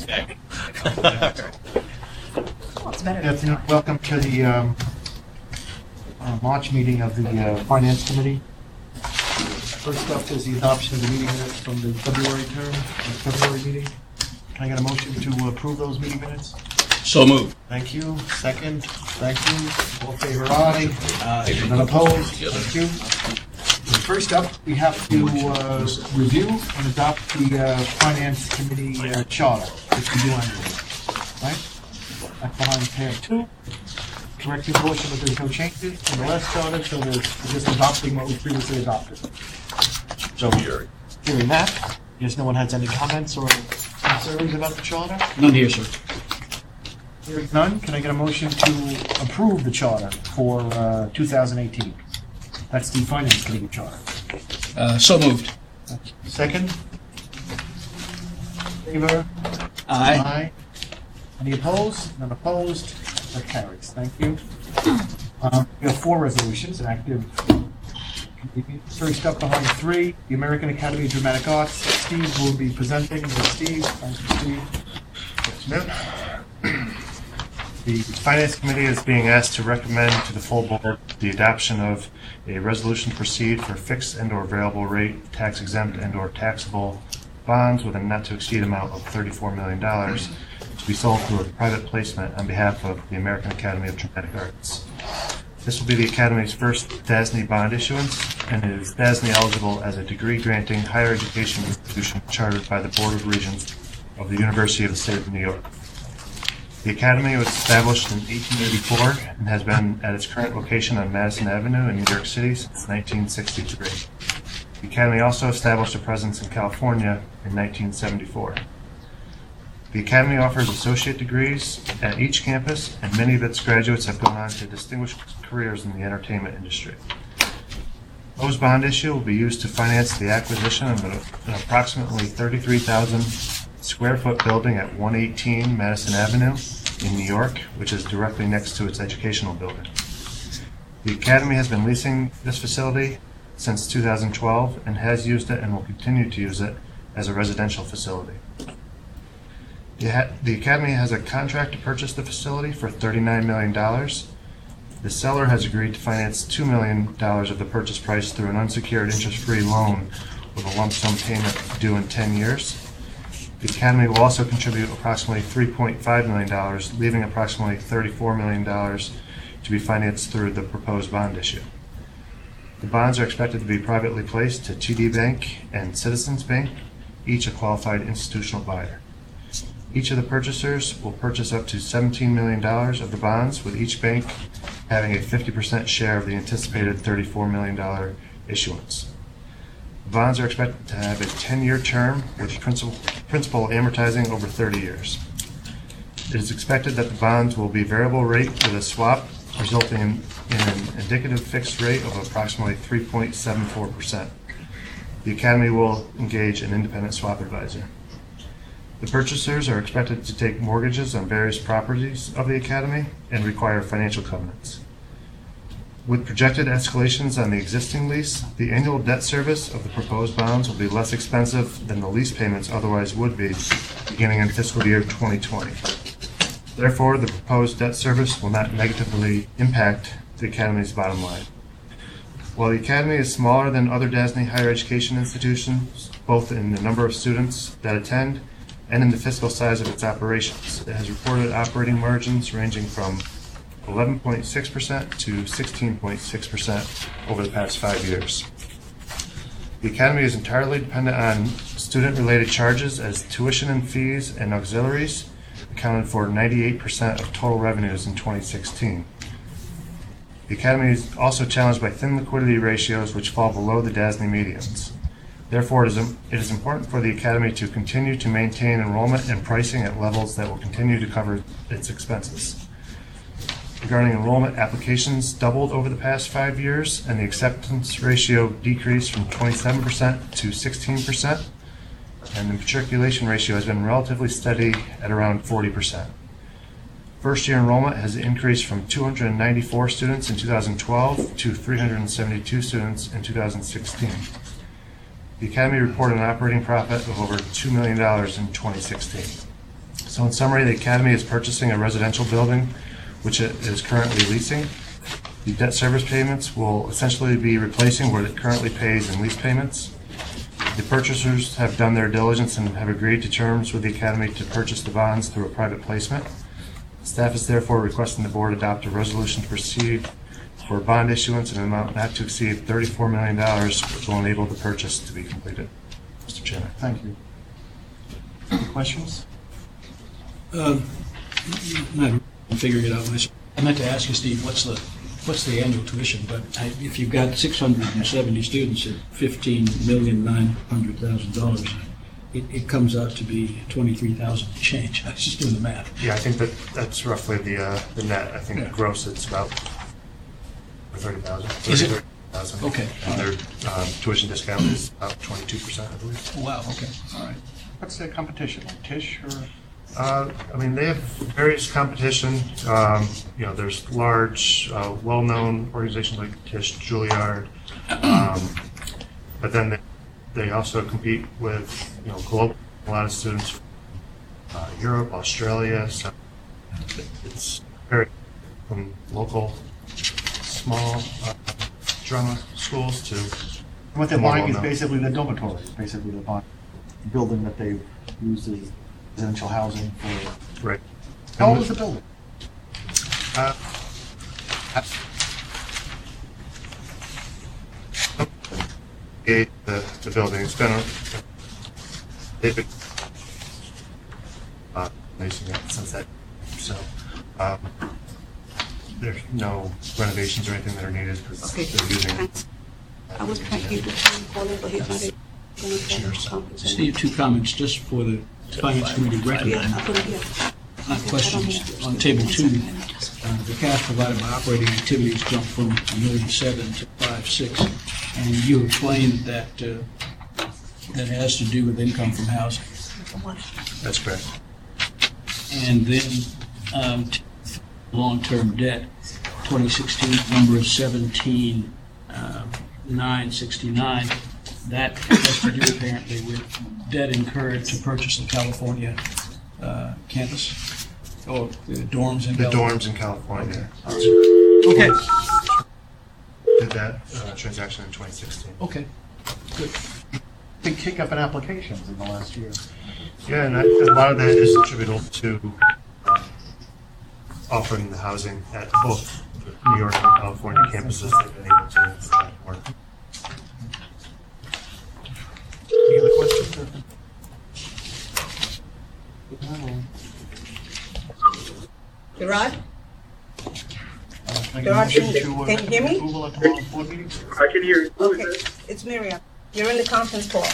Well, it's better Good than afternoon. Welcome to the March meeting of the Finance Committee. First up is the adoption of the meeting minutes from the February term, the February meeting. Can I get a motion to approve those meeting minutes? So moved. Thank you. Second. Thank you. All in favor, aye. Aye. None opposed? Thank you. First up, we have to review and adopt the Finance Committee charter, which we do annually. Right? That's behind tab 2. Correcting portion that there's no changes from the last charter, so we're just adopting what we previously adopted. So, hearing that, guess no one has any comments or concerns about the charter? None here, sir. Hearing none, can I get a motion to approve the charter for 2018? That's the Finance Committee charter. So moved. Second? Favor? Aye. Any opposed? None opposed? That carries. Thank you. We have 4 resolutions active. First up behind 3, the American Academy of Dramatic Arts. Steve will be presenting. Steve. Thank you, Steve. The Finance Committee is being asked to recommend to the full board the adoption of a resolution to proceed for fixed and/or variable rate, tax-exempt and/or taxable bonds with a not-to-exceed amount of $34 million to be sold through a private placement on behalf of the American Academy of Dramatic Arts. This will be the Academy's first DASNY bond issuance and is DASNY eligible as a degree-granting higher education institution chartered by the Board of Regents of the University of the State of New York. The Academy was established in 1884 and has been at its current location on Madison Avenue in New York City since 1963. The Academy also established a presence in California in 1974. The Academy offers associate degrees at each campus, and many of its graduates have gone on to distinguished careers in the entertainment industry. The proposed bond issue will be used to finance the acquisition of an approximately 33,000 square foot building at 118 Madison Avenue in New York, which is directly next to its educational building. The Academy has been leasing this facility since 2012 and has used it and will continue to use it as a residential facility. The Academy has a contract to purchase the facility for $39 million. The seller has agreed to finance $2 million of the purchase price through an unsecured interest-free loan with a lump sum payment due in 10 years. The Academy will also contribute approximately $3.5 million, leaving approximately $34 million to be financed through the proposed bond issue. The bonds are expected to be privately placed to TD Bank and Citizens Bank, each a qualified institutional buyer. Each of the purchasers will purchase up to $17 million of the bonds, with each bank having a 50% share of the anticipated $34 million issuance. The bonds are expected to have a 10-year term, with principal amortizing over 30 years. It is expected that the bonds will be variable rate with a swap, resulting in an indicative fixed rate of approximately 3.74%. The Academy will engage an independent swap advisor. The purchasers are expected to take mortgages on various properties of the Academy and require financial covenants. With projected escalations on the existing lease, the annual debt service of the proposed bonds will be less expensive than the lease payments otherwise would be beginning in fiscal year 2020. Therefore, the proposed debt service will not negatively impact the Academy's bottom line. While the Academy is smaller than other DASNY higher education institutions, both in the number of students that attend and in the fiscal size of its operations, it has reported operating margins ranging from 11.6% to 16.6% over the past 5 years. The Academy is entirely dependent on student-related charges, as tuition and fees and auxiliaries accounted for 98% of total revenues in 2016. The Academy is also challenged by thin liquidity ratios, which fall below the DASNY medians. Therefore, it is important for the Academy to continue to maintain enrollment and pricing at levels that will continue to cover its expenses. Regarding enrollment, applications doubled over the past 5 years, and the acceptance ratio decreased from 27% to 16%, and the matriculation ratio has been relatively steady at around 40%. First-year enrollment has increased from 294 students in 2012 to 372 students in 2016. The Academy reported an operating profit of over $2 million in 2016. So in summary, the Academy is purchasing a residential building, which it is currently leasing. The debt service payments will essentially be replacing what it currently pays in lease payments. The purchasers have done their diligence and have agreed to terms with the Academy to purchase the bonds through a private placement. Staff is therefore requesting the board adopt a resolution to proceed for bond issuance in an amount not to exceed $34 million, which will enable the purchase to be completed. Mr. Chairman. Thank you. Any questions? I'm figuring it out myself. I meant to ask you, Steve, what's the annual tuition? But if you've got 670 students at $15,900,000, it comes out to be 23,000 change. I was just doing the math. Yeah, I think that's roughly the net. I think gross it's about 30,000. Is it? 30,000. Okay. And their tuition discount is about 22%, I believe. Oh, wow. Okay. All right. What's the competition, like Tisch or? I mean, they have various competition. There's large, well-known organizations like Tisch, Juilliard, but then they also compete with, global, a lot of students from Europe, Australia. So it's very from local, small drama schools to. What they're more buying is well-known. basically the dormitories, basically the building that they use as residential housing for. Right. How old is the building? Uh, the building. It's been they've been leasing it since that. So there's no renovations or anything that are needed because Okay. they're using it. I was trying to get the phone calling, but he's not going to conference. Steve, two comments just for the Finance Committee record. Yeah, I put it here. Questions on table 2. The cash provided by operating activities jumped from $1,000,007 to $5.6, and you explained that that has to do with income from housing. That's correct. And then long-term debt, 2016 number is 17,969. That has to do apparently with debt incurred to purchase the California campus or the dorms in The California. dorms in California. Okay. Did that transaction in 2016. Okay. Good. Big kick up in applications in the last year. Yeah, and a lot of that is attributable to offering the housing at both the New York and California campuses. They've been able to provide more. Any other questions? Gerard? Make a Gerard, motion can to, you hear me? approval at tomorrow's board meeting? I can hear you. Who is Okay, this? it's Miriam. You're in the conference call.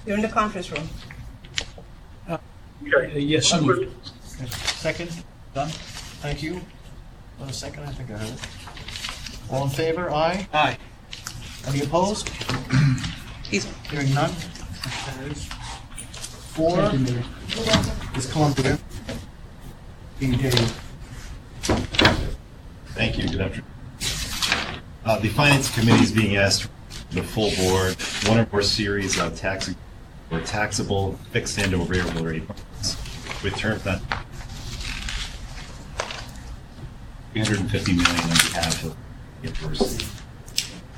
You're in the conference room. Okay. Yes, so moved. Second, done, thank you. A second, I think I heard it. All in favor, aye? Aye. Any opposed? He's, Hearing none? Carries. 4 is Columbia. Being Dave. Thank you. Good afternoon. The Finance Committee is being asked, the full board, one or more series of taxable fixed and or variable rate bonds with terms that $350 million on behalf of the university.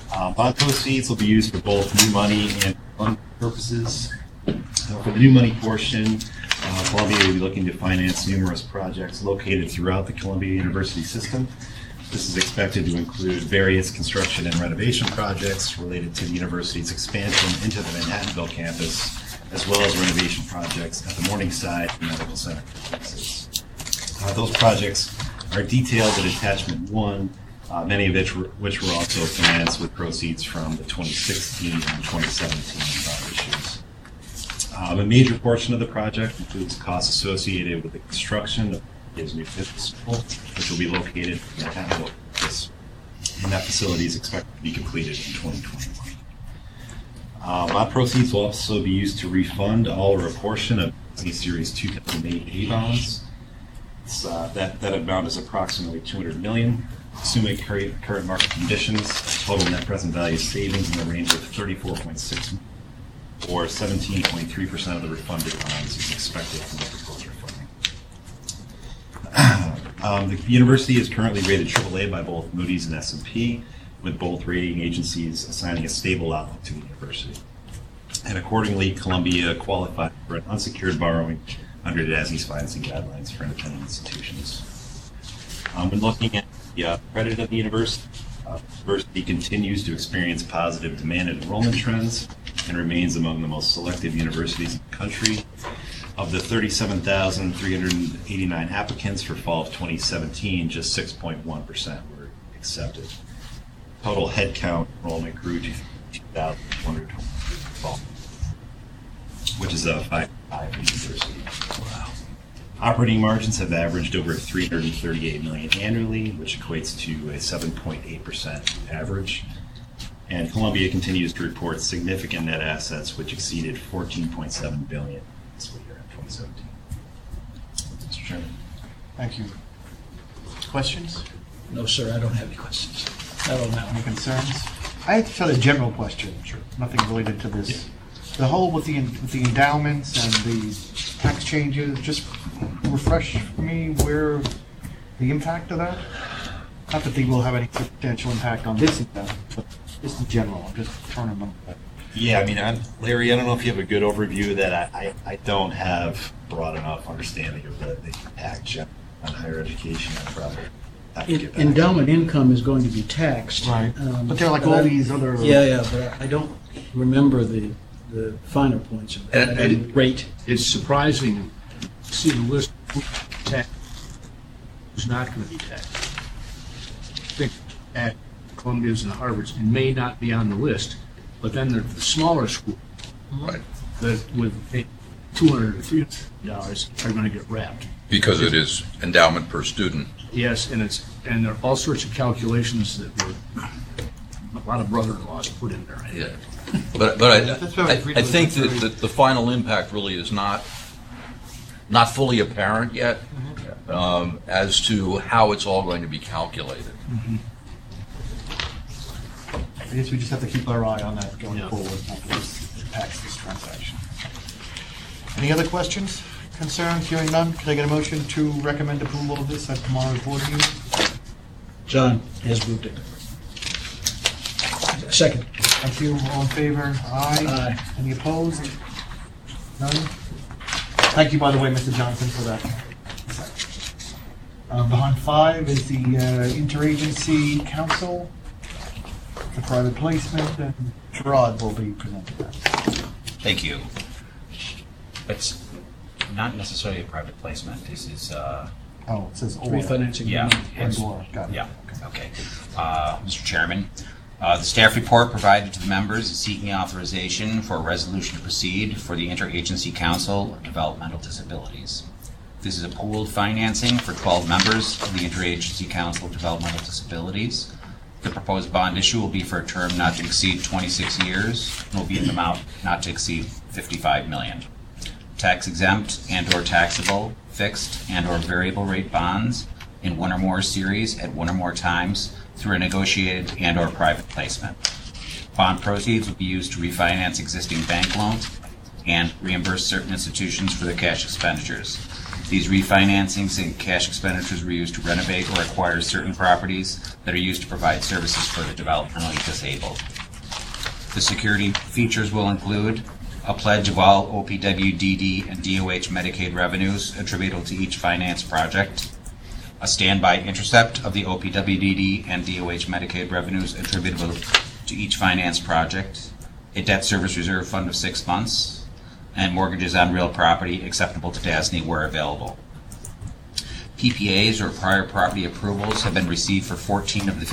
Bond proceeds will be used for both new money and fund purposes. For the new money portion, Columbia will be looking to finance numerous projects located throughout the Columbia University system. This is expected to include various construction and renovation projects related to the university's expansion into the Manhattanville campus, as well as renovation projects at the Morningside Medical Center campuses. Those projects are detailed in Attachment 1, many of which were also financed with proceeds from the 2016 and 2017 issues. A major portion of the project includes costs associated with the construction of his new fifth school, which will be located in Manhattanville campus, and that facility is expected to be completed in 2021. Bond proceeds will also be used to refund all or a portion of the Series 2008 A bonds. That amount is approximately $200 million. Assuming current market conditions, total net present value savings in the range of $34.6 million, or 17.3% of the refunded bonds is expected from the proposed refunding. The university is currently rated AAA by both Moody's and S&P, with both rating agencies assigning a stable outlook to the university. And accordingly, Columbia qualified for an unsecured borrowing under DASNY's financing guidelines for independent institutions. When looking at the credit of the university, university continues to experience positive demand and enrollment trends and remains among the most selective universities in the country. Of the 37,389 applicants for fall of 2017, just 6.1% were accepted. Total headcount enrollment grew to 2,112, which is a 5 university. Wow. Operating margins have averaged over $338 million annually, which equates to a 7.8% average. And Columbia continues to report significant net assets, which exceeded $14.7 billion fiscal year in 2017. Mr. Chairman. Thank you. Questions? No, sir, I don't have any questions. Not on that Any one. concerns? I have just a general question. Sure. Nothing related to this. The whole with the endowments and the tax changes, just refresh for me where the impact of that? Not that they will have any substantial impact on this endowment, but just in general. I'm just trying to remember that. Yeah, I mean, Larry, I don't know if you have a good overview of that. I don't have broad enough understanding of the impact on higher education. I probably have to get back. Endowment income is going to be taxed. Right. But there are like all these other. Yeah, but I don't remember the finer points of that. And Rate. It's surprising to see the list of tax who's not going to be taxed. I think at Columbia's and Harvard's may not be on the list, but then the smaller schools Right. that with $200 or $300 are going to get wrapped. Because it is endowment per student. Yes, and there are all sorts of calculations that were a lot of brother-in-laws put in there. Yeah. But I think that the final impact really is not fully apparent yet as to how it's all going to be calculated. I guess we just have to keep our eye on that going Yeah. forward, not to impact this transaction. Any other questions, concerns? Hearing none, can I get a motion to recommend approval of this at tomorrow's board meeting? John has moved it. Second. Thank you. All in favor? Aye. Aye. Any opposed? None? Thank you, by the way, Mr. Johnson, for that. Behind 5 is the Interagency Council, the private placement, and Gerard will be presenting that. Thank you. It's not necessarily a private placement. This is, Oh, it says or. Refinancing. yeah. And it's- or, got it. Yeah, okay. Mr. Chairman, the staff report provided to the members is seeking authorization for a resolution to proceed for the Interagency Council of Developmental Disabilities. This is a pooled financing for 12 members of the Interagency Council of Developmental Disabilities. The proposed bond issue will be for a term not to exceed 26 years and will be in the amount not to exceed $55 million. Tax exempt and/or taxable, fixed and/or variable rate bonds in one or more series at one or more times through a negotiated and/or private placement. Bond proceeds will be used to refinance existing bank loans and reimburse certain institutions for their cash expenditures. These refinancings and cash expenditures were used to renovate or acquire certain properties that are used to provide services for the developmentally disabled. The security features will include a pledge of all OPWDD and DOH Medicaid revenues attributable to each finance project, a standby intercept of the OPWDD and DOH Medicaid revenues attributable to each finance project, a debt service reserve fund of 6 months, and mortgages on real property acceptable to DASNY where available. PPAs or prior property approvals have been received for 14 of the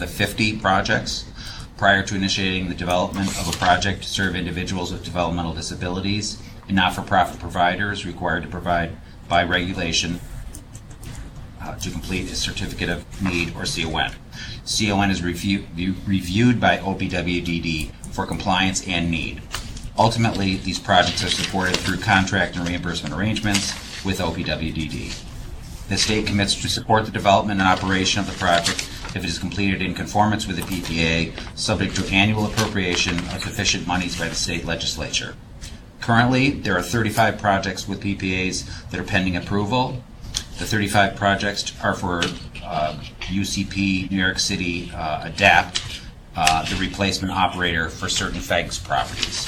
50 projects. Prior to initiating the development of a project to serve individuals with developmental disabilities and not-for-profit providers required to provide by regulation to complete a certificate of need or CON. CON is reviewed by OPWDD for compliance and need. Ultimately, these projects are supported through contract and reimbursement arrangements with OPWDD. The state commits to support the development and operation of the project if it is completed in conformance with the PPA, subject to annual appropriation of sufficient monies by the state legislature. Currently, there are 35 projects with PPAs that are pending approval. The 35 projects are for UCP, New York City, ADAPT, the replacement operator for certain FEGS properties.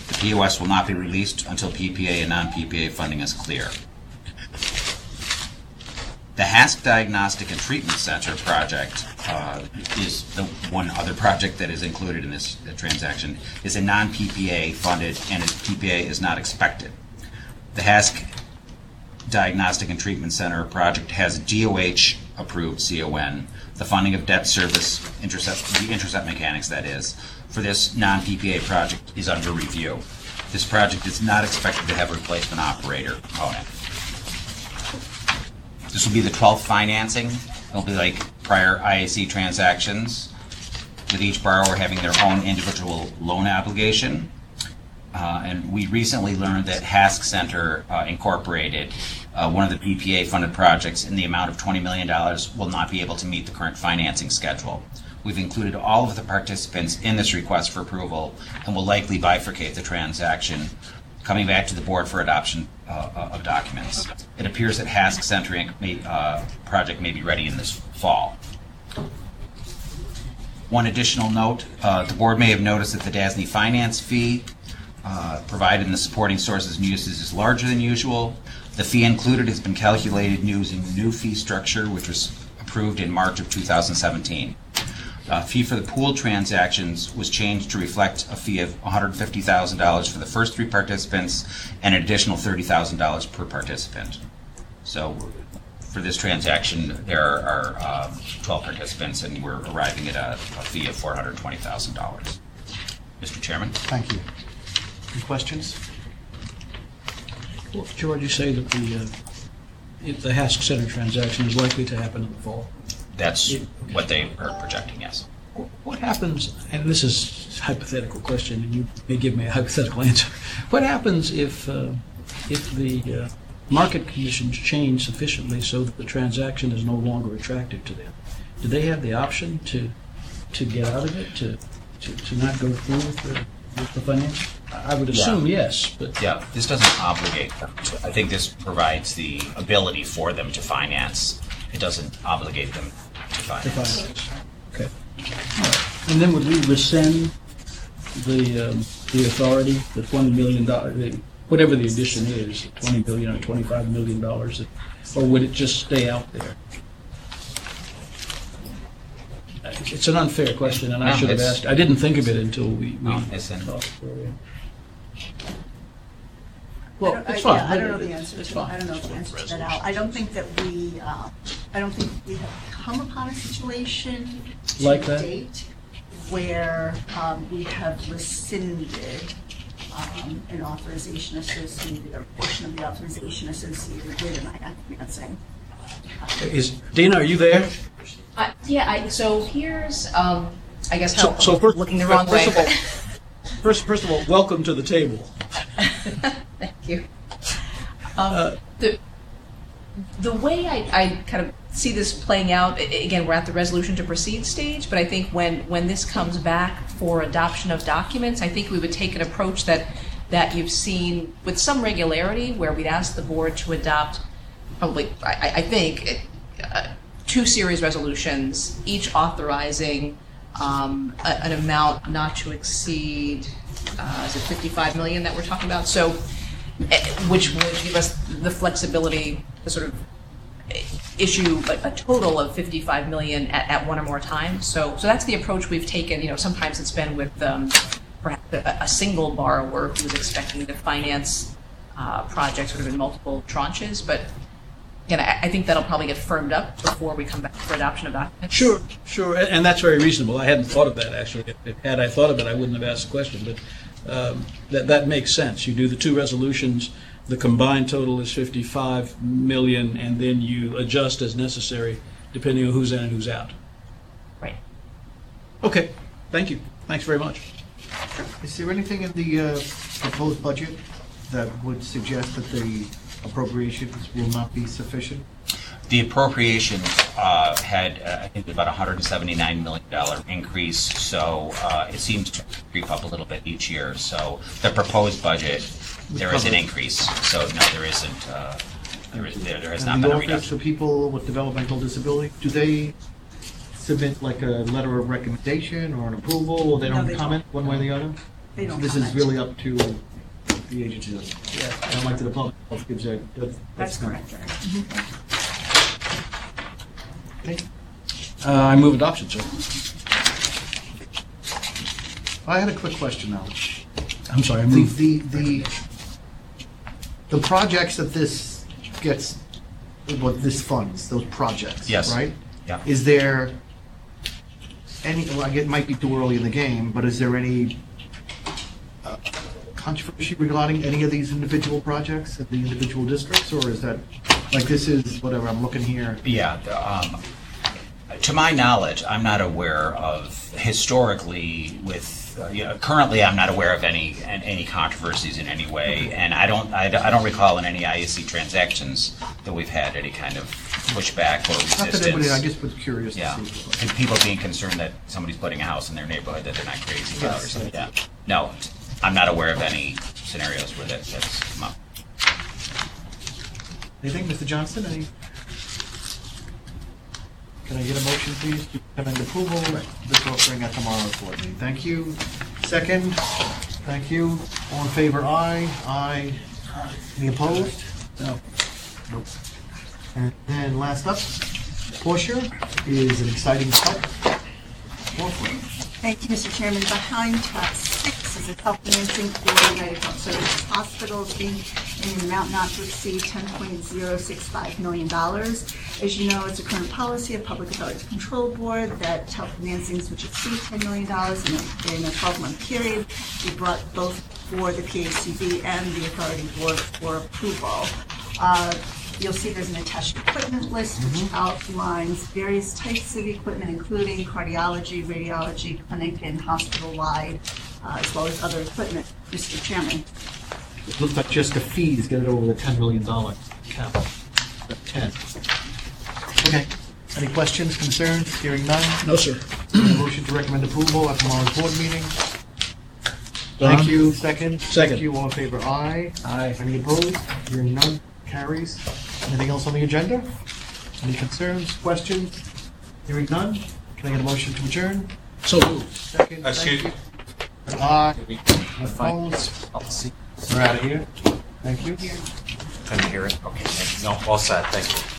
The POS will not be released until PPA and non-PPA funding is clear. The HASC Diagnostic and Treatment Center project is the one other project that is included in this transaction, is a non-PPA funded and its PPA is not expected. The HASC Diagnostic and Treatment Center project has a DOH approved CON. The funding of debt service, the intercept mechanics that is, for this non-PPA project is under review. This project is not expected to have a replacement operator component. This will be the 12th financing. It'll be like prior IAC transactions, with each borrower having their own individual loan obligation. And we recently learned that HASC Center Incorporated, one of the PPA-funded projects in the amount of $20 million, will not be able to meet the current financing schedule. We've included all of the participants in this request for approval and will likely bifurcate the transaction, coming back to the board for adoption of documents. It appears that HASC Center project may be ready in this fall. One additional note, the board may have noticed that the DASNY finance fee provided in the supporting sources and uses is larger than usual. The fee included has been calculated using the new fee structure, which was approved in March of 2017. Fee for the pooled transactions was changed to reflect a fee of $150,000 for the first 3 participants and an additional $30,000 per participant. So for this transaction, there are 12 participants, and we're arriving at a fee of $420,000. Mr. Chairman? Thank you. Any questions? Well, George, you say that the HASC Center transaction is likely to happen in the fall. That's what they are projecting, yes. What happens, and this is a hypothetical question, and you may give me a hypothetical answer. What happens if the market conditions change sufficiently so that the transaction is no longer attractive to them? Do they have the option to get out of it, to not go through with the financial? I would assume yes, but yeah, this doesn't obligate them. I think this provides the ability for them to finance. It doesn't obligate them to finance. Okay. All right. And then would we rescind the authority, the $20 million, whatever the addition is, $20 billion or $25 million, or would it just stay out there? It's an unfair question, and I should have asked. I didn't think of it until we talked. Well, it's fine. I don't know the answer to that. I don't know the answer to that, Al. I don't think we have come upon a situation like to that date where we have rescinded an authorization associated, or a portion of the authorization associated with an IAC financing. Dina, are you there? So here's, I guess, how so first, looking the wrong way. First of all, welcome to the table. Thank you. The way I kind of see this playing out, again, we're at the resolution to proceed stage, but I think when this comes back for adoption of documents, I think we would take an approach that you've seen with some regularity, where we'd ask the board to adopt probably, I think, 2 series resolutions, each authorizing an amount not to exceed, is it $55 million that we're talking about? So, which would give us the flexibility to sort of issue a total of $55 million at one or more times. So that's the approach we've taken. You know, sometimes it's been with perhaps a single borrower who is expecting to finance projects sort of in multiple tranches, but again, I think that'll probably get firmed up before we come back for adoption of documents. Sure, and that's very reasonable. I hadn't thought of that, actually. Had I thought of it, I wouldn't have asked the question, but that makes sense. You do the 2 resolutions, the combined total is $55 million, and then you adjust as necessary, depending on who's in and who's out. Right. Okay, thank you. Thanks very much. Is there anything in the proposed budget that would suggest that the appropriations will not be sufficient? The appropriations had, I think, about $179 million increase, so it seems to creep up a little bit each year. So the proposed budget, there is an increase. So no, there isn't There has not And been the a Office reduction. for People with Developmental Disability, do they submit like a letter of recommendation or an approval, or they No, don't they don't. comment one way or the other? They don't This is comment. really up to the agency. Not like to the public, health gives a. That's correct, Jerry. Okay. I move adoption, sir. I had a quick question now. I'm sorry, I The, move. the projects that this gets, what this funds, those projects, Yes. right? Yeah. Is there any, well, I get, it might be too early in the game, but is there any controversy regarding any of these individual projects at the individual districts, or is that, like, this is, whatever, I'm looking here. Yeah, to my knowledge, I'm not aware of historically currently I'm not aware of any controversies in any way, and I don't recall in any IAC transactions that we've had any kind of pushback or Not that anybody, I resistance. just was curious to Yeah, see. and people being concerned that somebody's putting a house in their neighborhood that they're not crazy about or Yes. something. Yeah, no, I'm not aware of any scenarios where that's come up. Anything, Mr. Johnston, any? Can I get a motion, please, to recommend approval? This will bring at tomorrow's board meeting. Thank you. Second, thank you. All in favor, aye. Aye. Any opposed? No. Nope. And then last up, Portia is an exciting cut. Thank you, Mr. Chairman. Behind tab 6 is a financing for United Health Services Hospitals, Inc. in an amount not to exceed $10.065 million. As you know, it's a current policy of Public Authority Control Board that health financings which exceed $10 million in a 12-month period be brought both for the PHCB and the Authority Board for approval. You'll see there's an attached equipment list which outlines various types of equipment, including cardiology, radiology, clinic, and hospital-wide, as well as other equipment. Mr. Chairman. It looks like just the fees get it over the $10 million cap. 10. Okay. Any questions, concerns? Hearing none. No, sir. Motion to recommend approval at tomorrow's board meeting. Thank you. Second. Second. Thank you. All in favor, aye. Aye. Any opposed? Hearing none. Carries. Anything else on the agenda? Any concerns, questions? Hearing none. Can I get a motion to adjourn? So moved. Second. Thank you. Aye. Opposed? We're out of here. Thank you. Couldn't hear it. Okay, thank you. No, all set. Thank you.